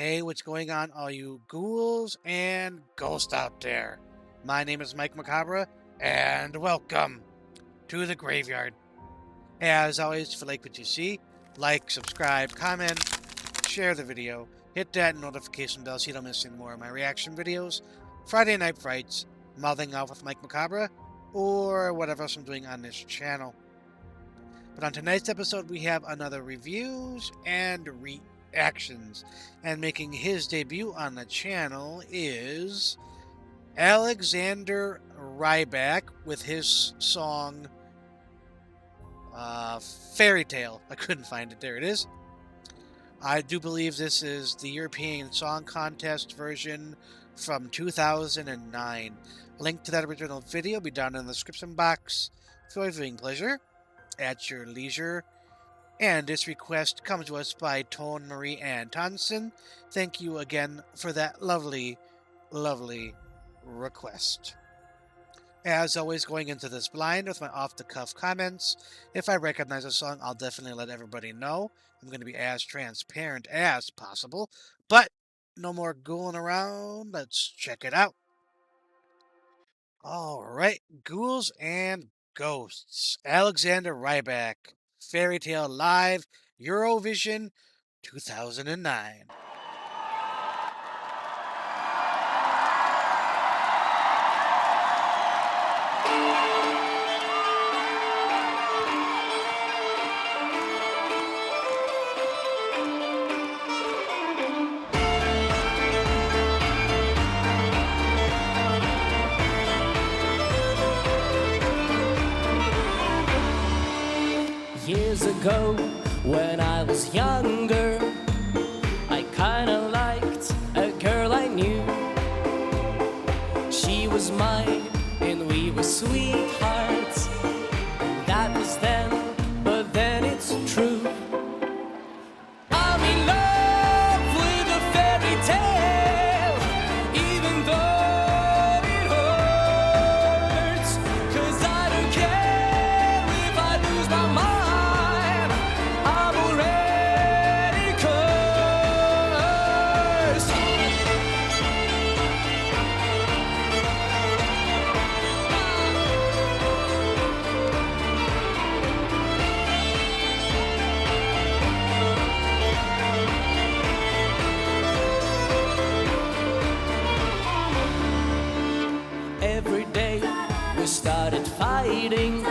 Hey, what's going on, all you ghouls and ghosts out there? My name is Mike Macabre, and welcome to the graveyard. As always, if you like what you see, like, subscribe, comment, share the video, hit that notification bell so you don't miss any more of my reaction videos, Friday Night Frights, Mouthing Off with Mike Macabre, or whatever else I'm doing on this channel. But on tonight's episode, we have another reviews and reactions. And making his debut on the channel is Alexander Rybak with his song Fairytale. I couldn't find it. There it is. I do believe this is the European Song Contest version from 2009. Link to that original video will be down in the description box for your viewing pleasure at your leisure. And this request comes to us by Tone Marie Ann Tonson. Thank you again for that lovely, lovely request. As always, going into this blind with my off-the-cuff comments. If I recognize a song, I'll definitely let everybody know. I'm going to be as transparent as possible. But no more ghouling around. Let's check it out. All right, ghouls and ghosts. Alexander Rybak, Fairytale Live, Eurovision 2009. Years ago, when I was younger, I kinda liked a girl I knew. She was mine, and we were sweethearts. That was then, but then it's true. I'm in love with a fairy tale, even though it hurts. 'Cause I don't care if I lose my mind, I'm already cursed. Every day we started fighting.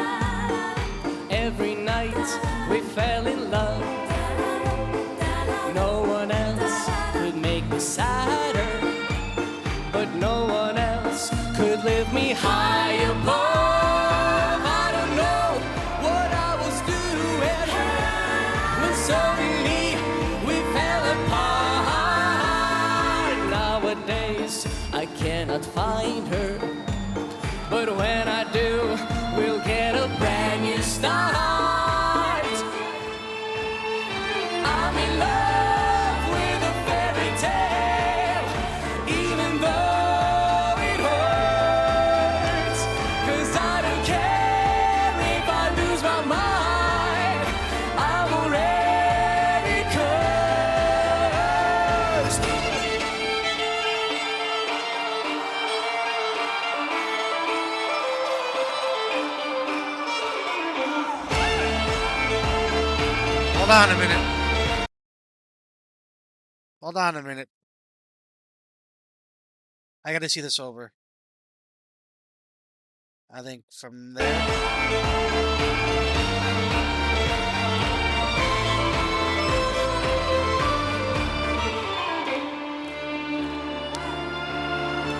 Every night we fell in love. No one else could make me sadder, but no one else could lift me high above. I don't know what I was doing when suddenly we fell apart. Nowadays I cannot find her, but when I do, we'll get a brand new start. I'm in love with a fairy tale, even though it hurts. 'Cause I don't care if I lose my mind, I'm already cursed. Hold on a minute. Hold on a minute. I gotta see this over. I think from there.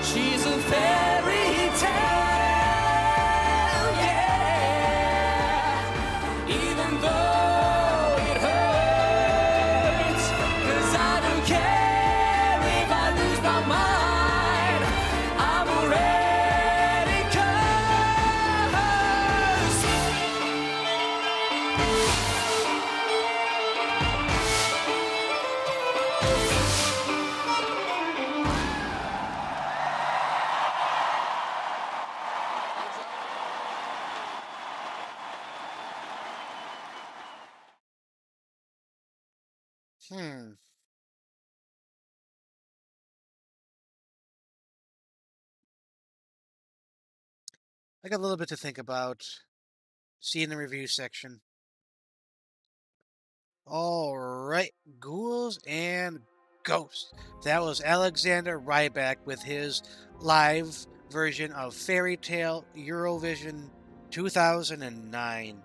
She's a fairy tale, yeah. Even though it hurts, 'cause I don't care if I lose my mind, I'm already cursed. Hmm. I got a little bit to think about. See you in the review section. All right, ghouls and ghosts. That was Alexander Rybak with his live version of Fairytale Eurovision 2009.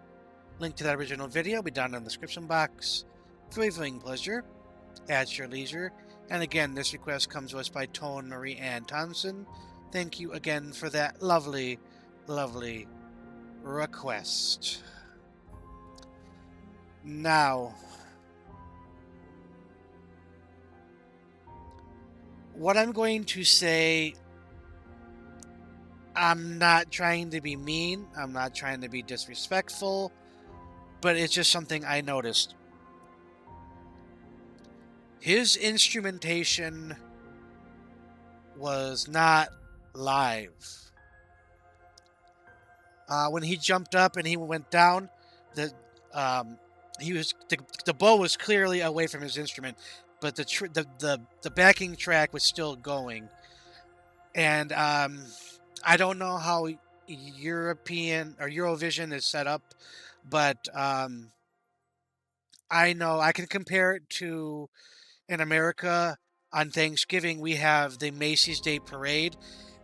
Link to that original video will be down in the description box. For your viewing pleasure, at your leisure. And again, this request comes to us by Tone Marie Ann Thompson. Thank you again for that lovely, lovely request. Now, what I'm going to say, I'm not trying to be mean, I'm not trying to be disrespectful, but it's just something I noticed. His instrumentation was not live. When he jumped up and he went down, the um, the bow was clearly away from his instrument, but the backing track was still going. And I don't know how European or Eurovision is set up, but I know I can compare it to in America on Thanksgiving we have the Macy's Day Parade,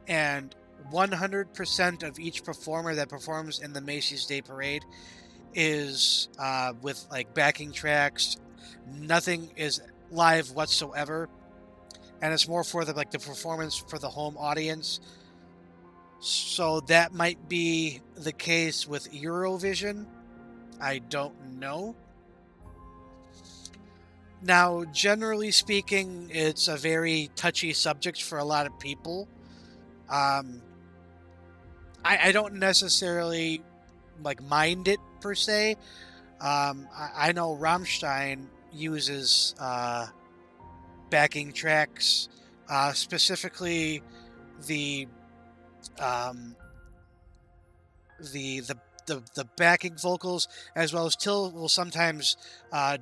and 100% of each performer that performs in the Macy's Day Parade is with like backing tracks. Nothing is live whatsoever, and it's more for the like the performance for the home audience. So that might be the case with Eurovision. I don't know. Now, generally speaking, it's a very touchy subject for a lot of people. Um, I don't necessarily like mind it per se. I know Rammstein uses backing tracks, specifically the um, the backing vocals, as well as Till will sometimes uh,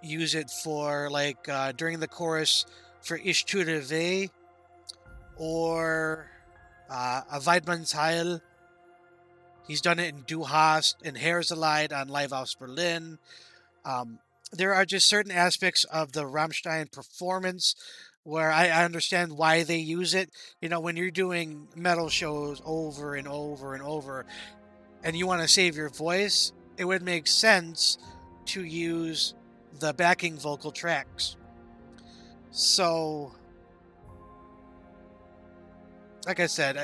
use it for like during the chorus for Ich tue weh or a Weidmann's. He's done it in Du hast, in Herzeleid on Live aus Berlin. Um, there are just certain aspects of the Rammstein performance where I understand why they use it. You know, when you're doing metal shows over and over and over, and you want to save your voice, it would make sense to use the backing vocal tracks. So, like I said,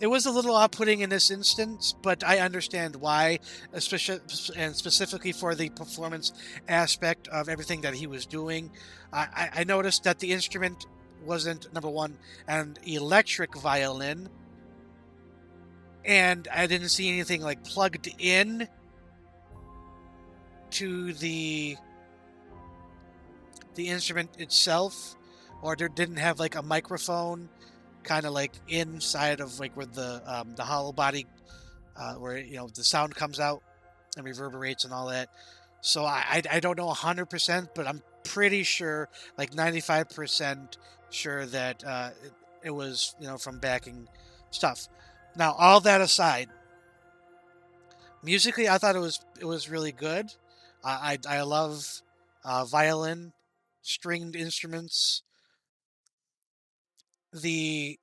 it was a little off-putting in this instance, but I understand why, especially and specifically for the performance aspect of everything that he was doing. I noticed that the instrument wasn't number one an electric violin, and I didn't see anything like plugged in to the instrument itself, or there didn't have like a microphone kind of like inside of like where the hollow body where you know the sound comes out and reverberates and all that. So I don't know 100%, but I'm pretty sure, like 95% sure that it was from backing stuff. Now all that aside, musically I thought it was really good. I love violin, stringed instruments. The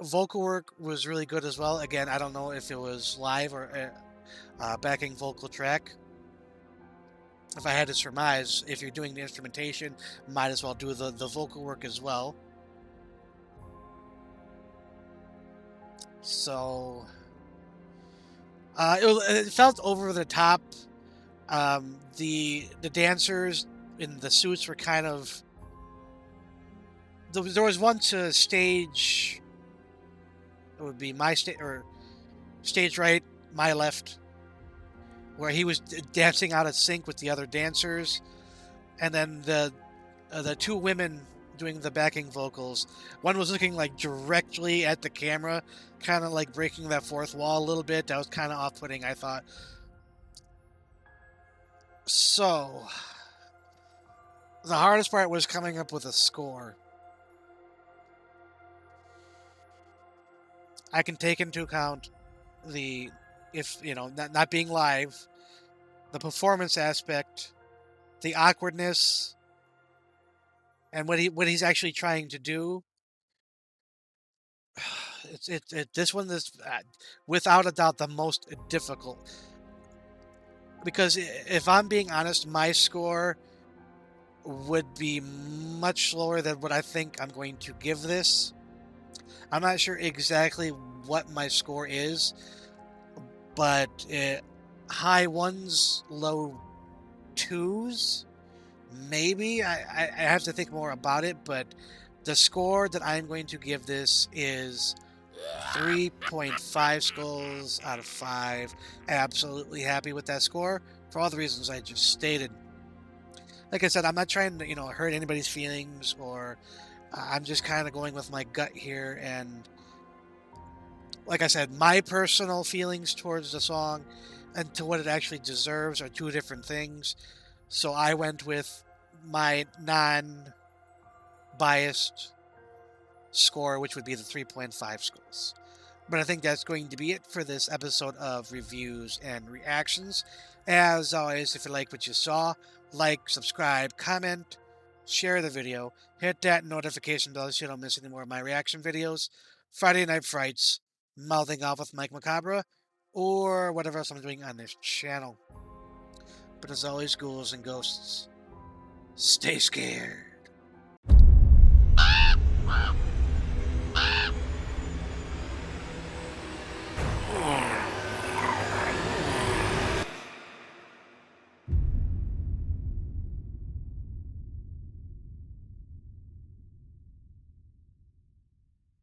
vocal work was really good as well. Again, I don't know if it was live or backing vocal track. If I had to surmise, if you're doing the instrumentation, might as well do the vocal work as well. So it felt over the top. The dancers in the suits were kind of. There was one to stage. It would be my stage right, my left, where he was dancing out of sync with the other dancers, and then the two women doing the backing vocals. One was looking like directly at the camera, kind of like breaking that fourth wall a little bit. That was kind of off-putting, I thought. So the hardest part was coming up with a score. I can take into account the, if you know, not being live, the performance aspect, the awkwardness, and what he's actually trying to do. This one is without a doubt the most difficult, because if I'm being honest, my score would be much lower than what I think I'm going to give this. I'm not sure exactly what my score is, but high ones, low twos, maybe. I have to think more about it, but the score that I'm going to give this is 3.5 skulls out of 5. Absolutely happy with that score for all the reasons I just stated. Like I said, I'm not trying to, hurt anybody's feelings, or I'm just kind of going with my gut here. And like I said, my personal feelings towards the song and to what it actually deserves are two different things. So I went with my non-biased score, which would be the 3.5 skulls. But I think that's going to be it for this episode of reviews and reactions. As always, if you like what you saw, like, subscribe, comment, share the video, hit that notification bell so you don't miss any more of my reaction videos, Friday Night Frights, Mouthing Off with Mike Macabre, or whatever else I'm doing on this channel. But as always, ghouls and ghosts, stay scared.